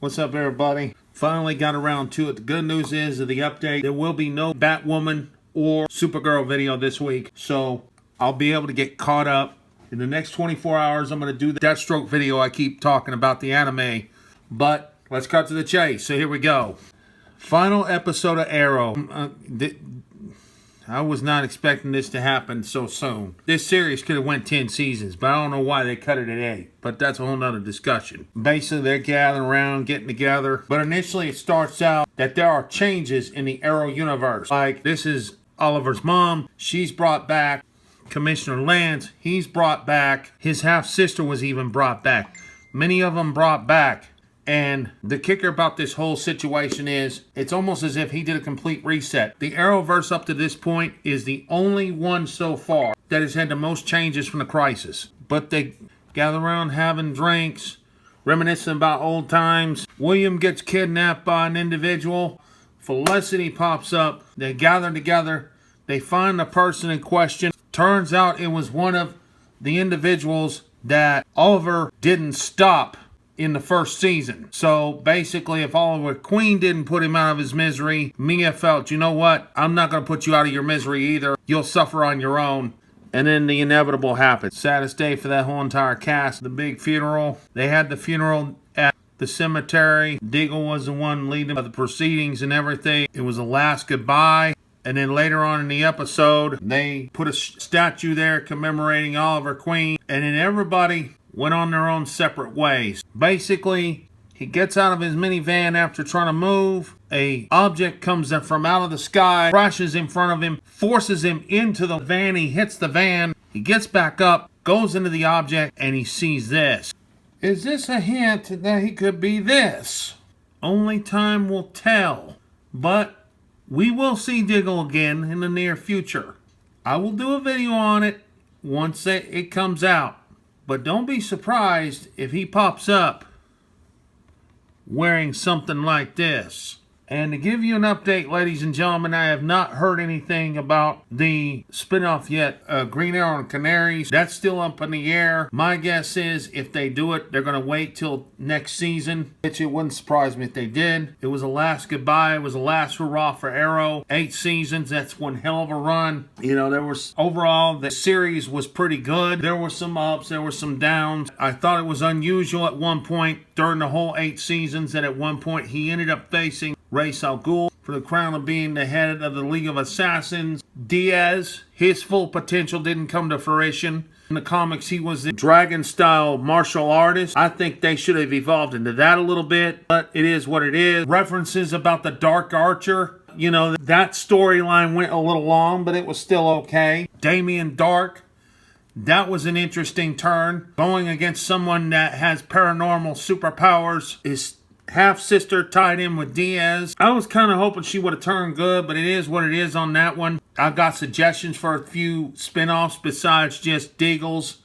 What's up, everybody? Finally got around to it. The good news is that the update, there will be no Batwoman or Supergirl video this week. So I'll be able to get caught up. In the next 24 hours, I'm going to do the Deathstroke video I keep talking about, the anime. But let's cut to the chase. So here we go. Final episode of Arrow. I was not expecting this to happen so soon. This series could have went 10 seasons, but I don't know why they cut it at 8. But that's a whole nother discussion. Basically, they're gathering around, getting together. But initially, it starts out that there are changes in the Arrow universe. Like, this is Oliver's mom. She's brought back. Commissioner Lance, he's brought back. His half-sister was even brought back. Many of them brought back. And the kicker about this whole situation is, it's almost as if he did a complete reset. The Arrowverse up to this point is the only one so far that has had the most changes from the Crisis. But they gather around having drinks, reminiscing about old times. William gets kidnapped by an individual. Felicity pops up. They gather together. They find the person in question. Turns out it was one of the individuals that Oliver didn't stop in the first season. So basically, if Oliver Queen didn't put him out of his misery, Mia felt, you know what? I'm not going to put you out of your misery either. You'll suffer on your own. And then the inevitable happened. Saddest day for that whole entire cast. The big funeral. They had the funeral at the cemetery. Diggle was the one leading the proceedings and everything. It was a last goodbye. And then later on in the episode, they put a statue there commemorating Oliver Queen. And then everybody went on their own separate ways. Basically, he gets out of his minivan after trying to move. A object comes from out of the sky, crashes in front of him, forces him into the van. He hits the van. He gets back up, goes into the object, and he sees this. Is this a hint that he could be this? Only time will tell. But we will see Diggle again in the near future. I will do a video on it once it comes out. But don't be surprised if he pops up wearing something like this. And to give you an update, ladies and gentlemen, I have not heard anything about the spinoff yet. Green Arrow and Canaries, that's still up in the air. My guess is if they do it, they're going to wait till next season. Which it wouldn't surprise me if they did. It was a last goodbye. It was a last hurrah for Arrow. 8 seasons, that's one hell of a run. You know, there was, overall, the series was pretty good. There were some ups, there were some downs. I thought it was unusual at one point during the whole 8 seasons that at one point he ended up facing Ra's al Ghul for the crown of being the head of the League of Assassins. Diaz, his full potential didn't come to fruition. In the comics, he was the dragon-style martial artist. I think they should have evolved into that a little bit, but it is what it is. References about the Dark Archer, you know, that storyline went a little long, but it was still okay. Damien Dark, that was an interesting turn. Going against someone that has paranormal superpowers is half-sister tied in with Diaz. I was kind of hoping she would have turned good, but it is what it is on that one. I've got suggestions for a few spin-offs besides just Diggle's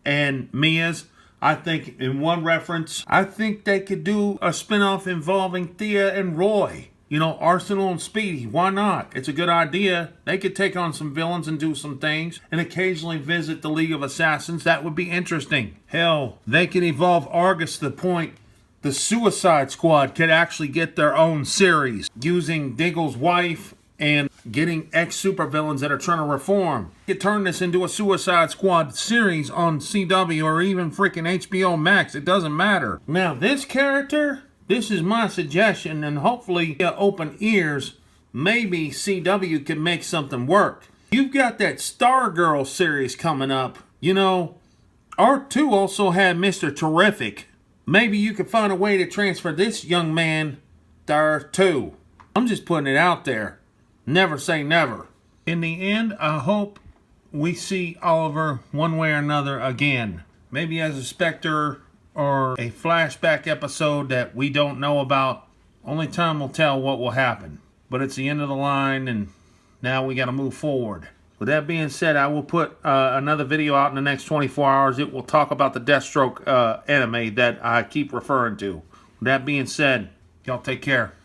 and Mia's. I think in one reference, I think they could do a spin-off involving Thea and Roy. You know, Arsenal and Speedy. Why not? It's a good idea. They could take on some villains and do some things and occasionally visit the League of Assassins. That would be interesting. Hell, they could evolve Argus to the point the Suicide Squad could actually get their own series using Diggle's wife and getting ex-supervillains that are trying to reform. You could turn this into a Suicide Squad series on CW or even freaking HBO Max. It doesn't matter. Now, this character, this is my suggestion, and hopefully open ears, maybe CW can make something work. You've got that Stargirl series coming up. You know, R2 also had Mr. Terrific. Maybe you could find a way to transfer this young man there too. I'm just putting it out there. Never say never. In the end, I hope we see Oliver one way or another again. Maybe as a Spectre or a flashback episode that we don't know about. Only time will tell what will happen. But it's the end of the line and now we got to move forward. With that being said, I will put another video out in the next 24 hours. It will talk about the Deathstroke anime that I keep referring to. With that being said, y'all take care.